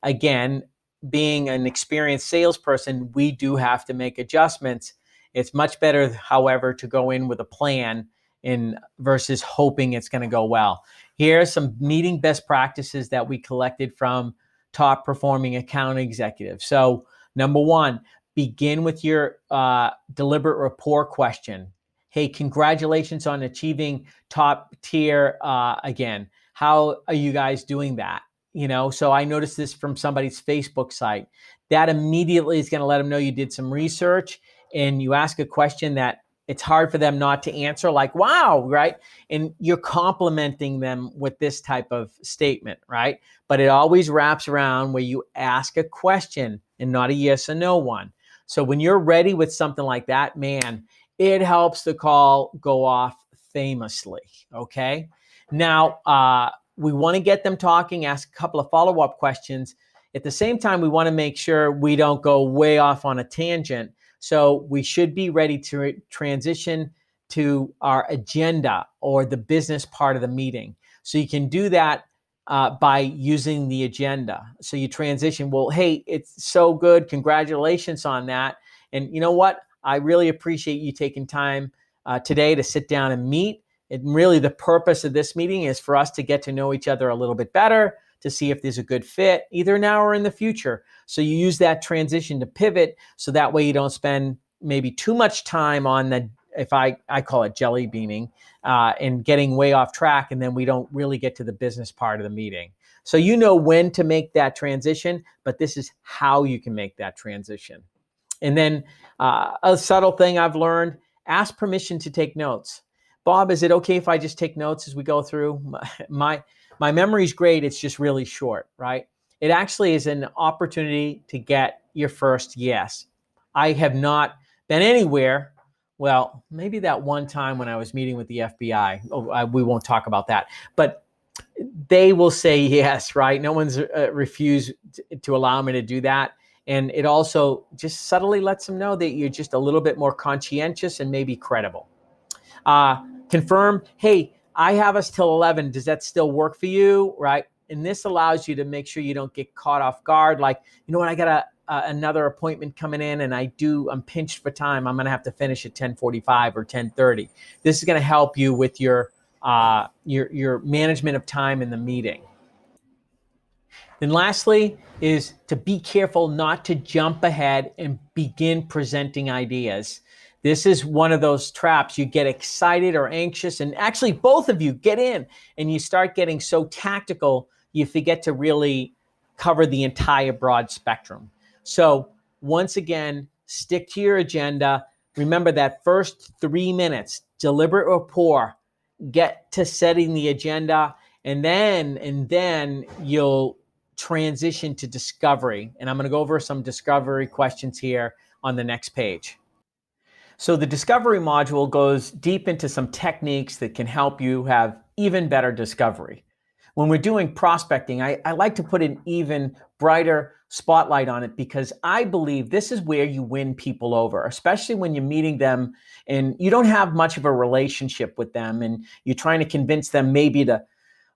Again, being an experienced salesperson, we do have to make adjustments. It's much better, however, to go in with a plan versus hoping it's going to go well. Here are some meeting best practices that we collected from top performing account executives. So number 1, begin with your deliberate rapport question. Hey, congratulations on achieving top tier again. How are you guys doing that? So I noticed this from somebody's Facebook site. That immediately is going to let them know you did some research and you ask a question that it's hard for them not to answer, like, wow, right? And you're complimenting them with this type of statement, right? But it always wraps around where you ask a question and not a yes or no one. So when you're ready with something like that, man, it helps the call go off famously, okay? Now, we want to get them talking, ask a couple of follow-up questions. At the same time, we want to make sure we don't go way off on a tangent. So we should be ready to transition to our agenda or the business part of the meeting. So you can do that by using the agenda. So you transition, well, hey, it's so good. Congratulations on that. And you know what? I really appreciate you taking time today to sit down and meet. And really the purpose of this meeting is for us to get to know each other a little bit better, to see if there's a good fit, either now or in the future. So you use that transition to pivot, so that way you don't spend maybe too much time on the, if I call it jelly beaning, and getting way off track, and then we don't really get to the business part of the meeting. So you know when to make that transition, but this is how you can make that transition. And then a subtle thing I've learned, ask permission to take notes. Bob, is it okay if I just take notes as we go through? My memory's great, it's just really short, right? It actually is an opportunity to get your first yes. I have not been anywhere. Well, maybe that one time when I was meeting with the FBI. We won't talk about that. But they will say yes, right? No one's refused to allow me to do that. And it also just subtly lets them know that you're just a little bit more conscientious and maybe credible. Confirm, hey, I have us till 11. Does that still work for you, right? And this allows you to make sure you don't get caught off guard. Like, you know what, I got another appointment coming in, and I'm pinched for time. I'm going to have to finish at 10:45 or 10:30. This is going to help you with your management of time in the meeting. Then lastly is to be careful not to jump ahead and begin presenting ideas. This is one of those traps. You get excited or anxious, and actually both of you get in and you start getting so tactical, you forget to really cover the entire broad spectrum. So once again, stick to your agenda. Remember that first 3 minutes, deliberate rapport, get to setting the agenda, and then you'll transition to discovery. And I'm going to go over some discovery questions here on the next page. So the discovery module goes deep into some techniques that can help you have even better discovery. When we're doing prospecting, I like to put an even brighter spotlight on it, because I believe this is where you win people over, especially when you're meeting them and you don't have much of a relationship with them and you're trying to convince them maybe to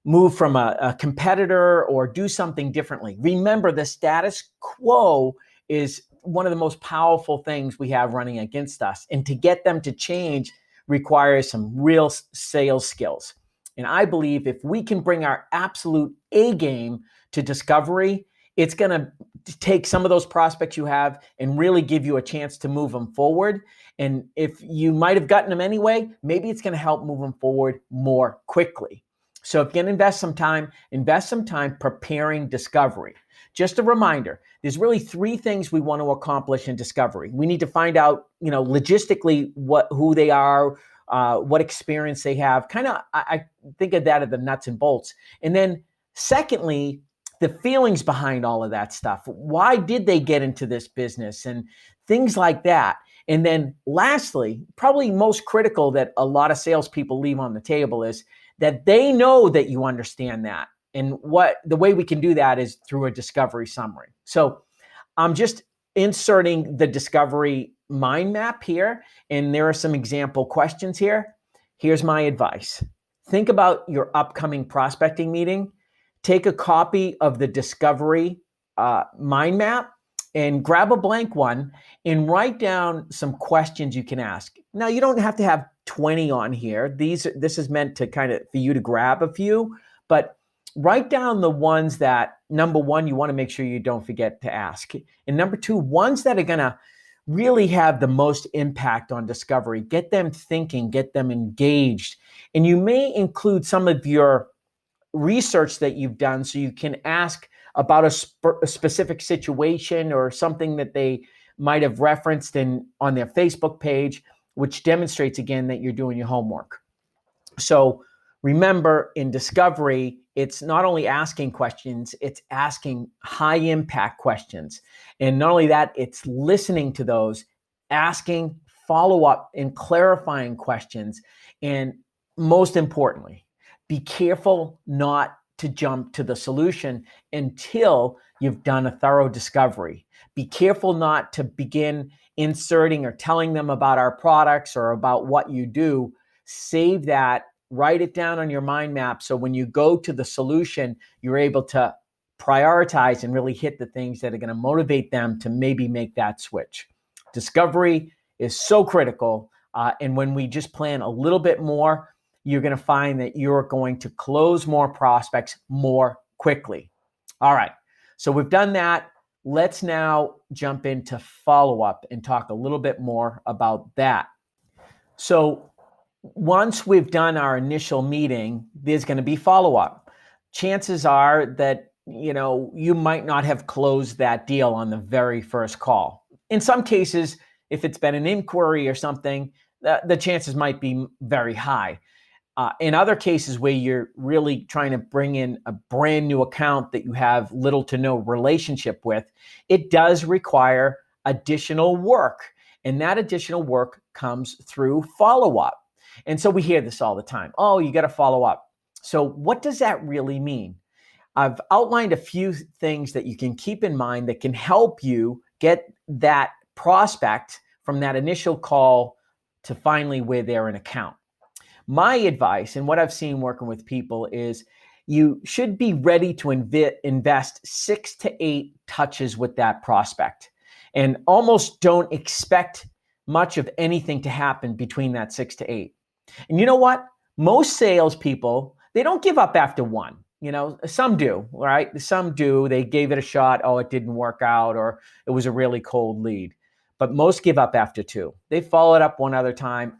move from a competitor or do something differently. Remember, the status quo is one of the most powerful things we have running against us. And to get them to change requires some real sales skills. And I believe if we can bring our absolute A game to discovery, it's going to take some of those prospects you have and really give you a chance to move them forward. And if you might have gotten them anyway, maybe it's going to help move them forward more quickly. So if you can invest some time preparing discovery. Just a reminder, there's really 3 things we want to accomplish in discovery. We need to find out, logistically who they are, what experience they have. I think of that as the nuts and bolts. And then secondly, the feelings behind all of that stuff. Why did they get into this business and things like that? And then lastly, probably most critical that a lot of salespeople leave on the table is that they know that you understand that. And the way we can do that is through a discovery summary. So I'm just inserting the discovery mind map here, and there are some example questions here. Here's my advice. Think about your upcoming prospecting meeting. Take a copy of the discovery mind map and grab a blank one and write down some questions you can ask. Now, you don't have to have 20 on here. This is meant to for you to grab a few, but write down the ones that, number one, you want to make sure you don't forget to ask. And number 2, ones that are going to really have the most impact on discovery. Get them thinking, get them engaged. And you may include some of your research that you've done, so you can ask about a specific situation or something that they might have referenced on their Facebook page, which demonstrates again that you're doing your homework. So remember, in discovery, it's not only asking questions, it's asking high impact questions. And not only that, it's listening to those, asking follow-up and clarifying questions. And most importantly, be careful not to jump to the solution until you've done a thorough discovery. Be careful not to begin inserting or telling them about our products or about what you do. Save that, write it down on your mind map, so when you go to the solution, you're able to prioritize and really hit the things that are going to motivate them to maybe make that switch. Discovery is so critical, and when we just plan a little bit more, you're going to find that you're going to close more prospects more quickly. All right, so we've done that. Let's now jump into follow-up and talk a little bit more about that. So once we've done our initial meeting, there's going to be follow-up. Chances are that, you might not have closed that deal on the very first call. In some cases, if it's been an inquiry or something, the chances might be very high. In other cases where you're really trying to bring in a brand new account that you have little to no relationship with, it does require additional work. And that additional work comes through follow-up. And so we hear this all the time. Oh, you got to follow up. So what does that really mean? I've outlined a few things that you can keep in mind that can help you get that prospect from that initial call to finally where they're an account. My advice and what I've seen working with people is you should be ready to invest 6 to 8 touches with that prospect, and almost don't expect much of anything to happen between that 6 to 8. And you know what? Most salespeople, they don't give up after one. Some do, right? Some do. They gave it a shot. Oh, it didn't work out, or it was a really cold lead. But most give up after 2. They follow it up one other time.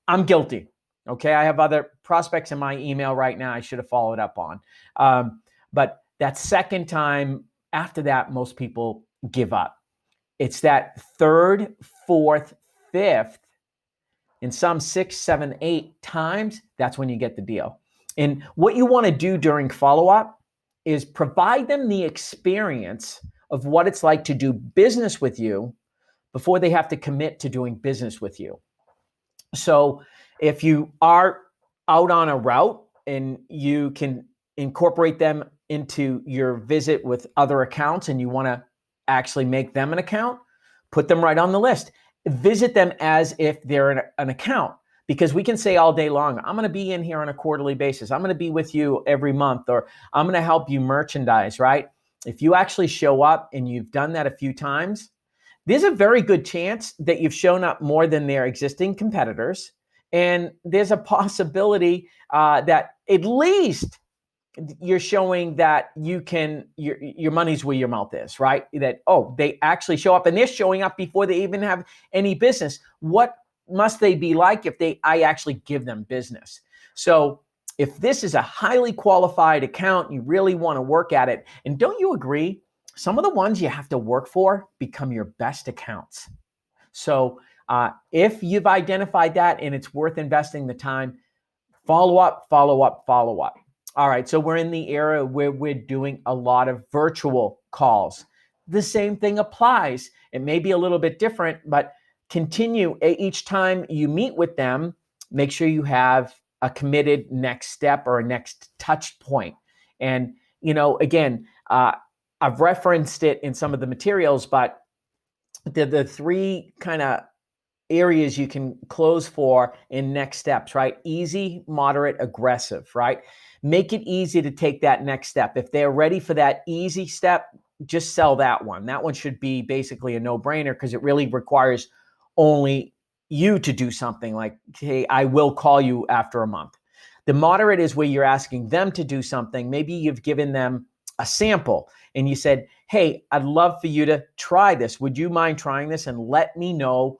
I'm guilty. Okay, I have other prospects in my email right now I should have followed up on. But that second time after that, most people give up. It's that third, fourth, fifth, and some 6, 7, 8 times, that's when you get the deal. And what you want to do during follow-up is provide them the experience of what it's like to do business with you before they have to commit to doing business with you. So if you are out on a route and you can incorporate them into your visit with other accounts and you want to actually make them an account, put them right on the list. Visit them as if they're an account, because we can say all day long, I'm going to be in here on a quarterly basis. I'm going to be with you every month, or I'm going to help you merchandise, right? If you actually show up and you've done that a few times, there's a very good chance that you've shown up more than their existing competitors. And there's a possibility that at least you're showing that your money's where your mouth is, right? That, oh, they actually show up, and they're showing up before they even have any business. What must they be like if I actually give them business? So if this is a highly qualified account, you really want to work at it. And don't you agree? Some of the ones you have to work for become your best accounts. So if you've identified that and it's worth investing the time, follow up, follow up, follow up. All right, so we're in the era where we're doing a lot of virtual calls. The same thing applies. It may be a little bit different, but continue each time you meet with them, make sure you have a committed next step or a next touch point. And, again, I've referenced it in some of the materials, but the 3 kind of areas you can close for in next steps, right? Easy, moderate, aggressive, right? Make it easy to take that next step. If they're ready for that easy step, just sell that one. That one should be basically a no-brainer, because it really requires only you to do something like, hey, I will call you after a month. The moderate is where you're asking them to do something. Maybe you've given them a sample and you said, hey, I'd love for you to try this. Would you mind trying this and let me know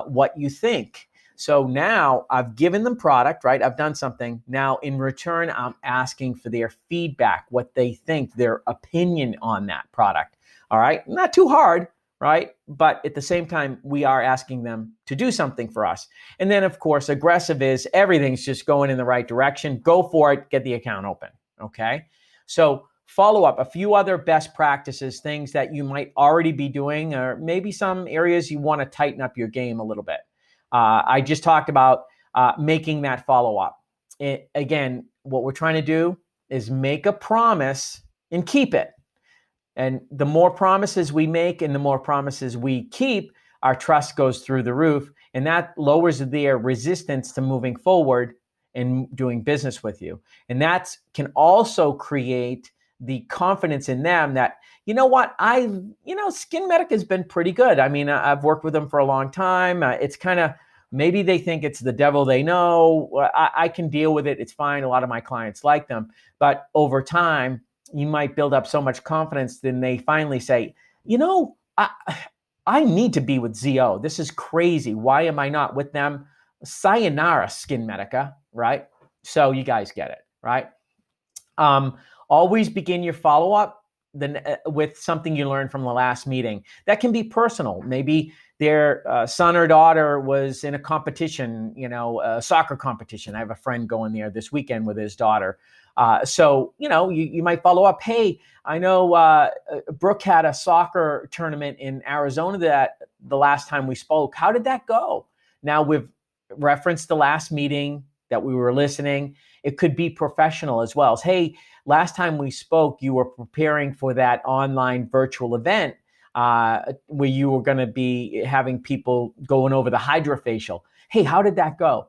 what you think? So now I've given them product, right? I've done something. Now in return, I'm asking for their feedback, what they think, their opinion on that product. All right. Not too hard, right? But at the same time, we are asking them to do something for us. And then of course, aggressive is everything's just going in the right direction. Go for it. Get the account open. Okay. So follow up, a few other best practices, things that you might already be doing, or maybe some areas you want to tighten up your game a little bit. I just talked about making that follow up. Again, what we're trying to do is make a promise and keep it. And the more promises we make and the more promises we keep, our trust goes through the roof, and that lowers their resistance to moving forward and doing business with you. And that can also create the confidence in them that, you know what, Skin Medic has been pretty good. I mean, I've worked with them for a long time. It's kind of, maybe they think it's the devil they know. I can deal with it. It's fine. A lot of my clients like them. But over time, you might build up so much confidence, then they finally say, I need to be with ZO. This is crazy. Why am I not with them? Sayonara, Skin Medica, right? So you guys get it, right? Always begin your follow-up with something you learned from the last meeting. That can be personal. Maybe their son or daughter was in a competition, a soccer competition. I have a friend going there this weekend with his daughter. So, you might follow up. Hey, I know Brooke had a soccer tournament in Arizona that the last time we spoke. How did that go? Now we've referenced the last meeting that we were listening. It could be professional as well. Hey, last time we spoke, you were preparing for that online virtual event where you were going to be having people going over the hydrofacial. Hey, how did that go?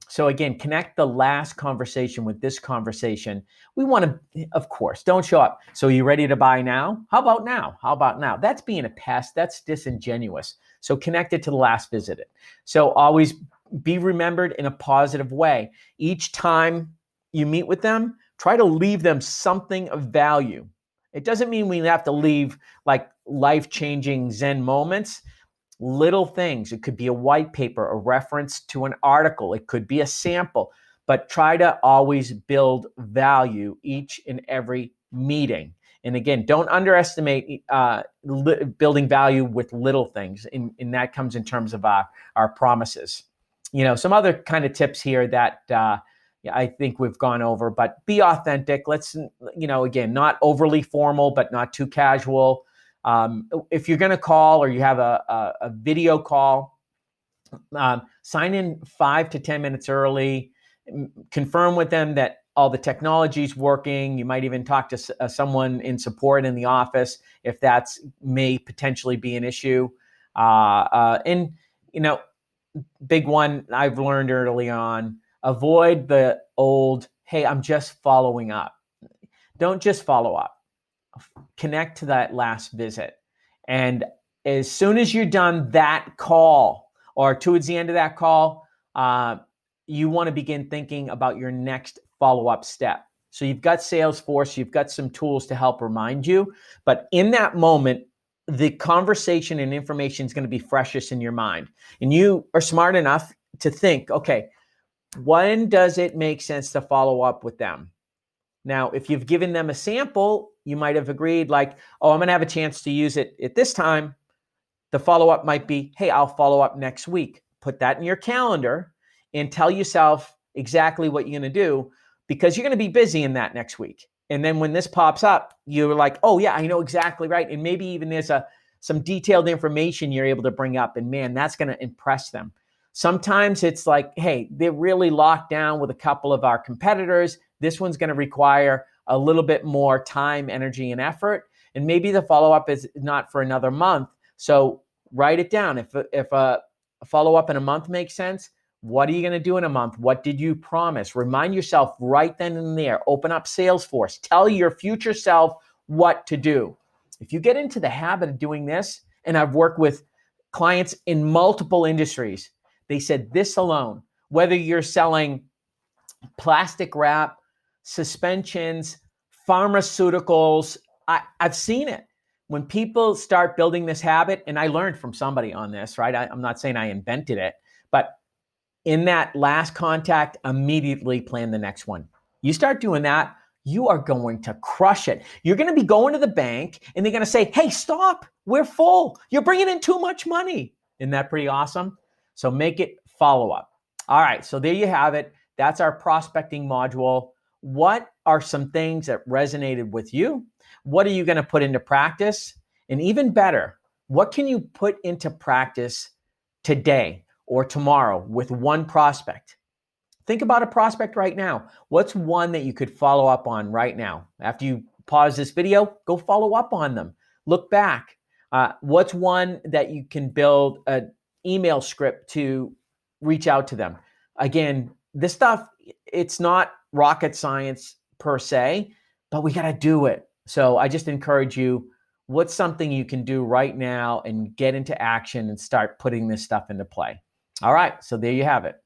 So again, connect the last conversation with this conversation. We want to, of course, don't show up. So you ready to buy now? How about now? How about now? That's being a pest. That's disingenuous. So connect it to the last visit. So always be remembered in a positive way. Each time you meet with them, try to leave them something of value. It doesn't mean we have to leave like life-changing Zen moments. Little things. It could be a white paper, a reference to an article. It could be a sample, but try to always build value each and every meeting. And again, don't underestimate building value with little things. And that comes in terms of our promises. Some other kind of tips here that I think we've gone over, but be authentic. Let's, again, not overly formal, but not too casual. If you're going to call or you have a video call, sign in 5 to 10 minutes early, confirm with them that all the technology is working. You might even talk to someone in support in the office if that's may potentially be an issue. Big one I've learned early on, avoid the old, hey, I'm just following up. Don't just follow up. Connect to that last visit. And as soon as you're done that call or towards the end of that call, you want to begin thinking about your next follow-up step. So you've got Salesforce, you've got some tools to help remind you, but in that moment, the conversation and information is going to be freshest in your mind. And you are smart enough to think, okay, when does it make sense to follow up with them? Now, if you've given them a sample, you might have agreed like, oh, I'm going to have a chance to use it at this time. The follow-up might be, hey, I'll follow up next week. Put that in your calendar and tell yourself exactly what you're going to do because you're going to be busy in that next week. And then when this pops up, you're like, oh, yeah, I know exactly right. And maybe even there's some detailed information you're able to bring up. And man, that's going to impress them. Sometimes it's like, hey, they're really locked down with a couple of our competitors. This one's going to require a little bit more time, energy, and effort. And maybe the follow-up is not for another month. So write it down. If a follow-up in a month makes sense, what are you going to do in a month? What did you promise? Remind yourself right then and there. Open up Salesforce. Tell your future self what to do. If you get into the habit of doing this, and I've worked with clients in multiple industries, they said this alone, whether you're selling plastic wrap, suspensions, pharmaceuticals, I've seen it. When people start building this habit, and I learned from somebody on this, right? I'm not saying I invented it, but in that last contact, immediately plan the next one. You start doing that, you are going to crush it. You're going to be going to the bank and they're going to say, hey, stop, we're full. You're bringing in too much money. Isn't that pretty awesome? So make it follow up. All right, so there you have it. That's our prospecting module. What are some things that resonated with you? What are you going to put into practice? And even better, what can you put into practice today or tomorrow with one prospect? Think about a prospect right now. What's one that you could follow up on right now? After you pause this video, go follow up on them. Look back. What's one that you can build an email script to reach out to them? Again, this stuff, it's not rocket science per se, but we got to do it. So I just encourage you, what's something you can do right now and get into action and start putting this stuff into play? All right, so there you have it.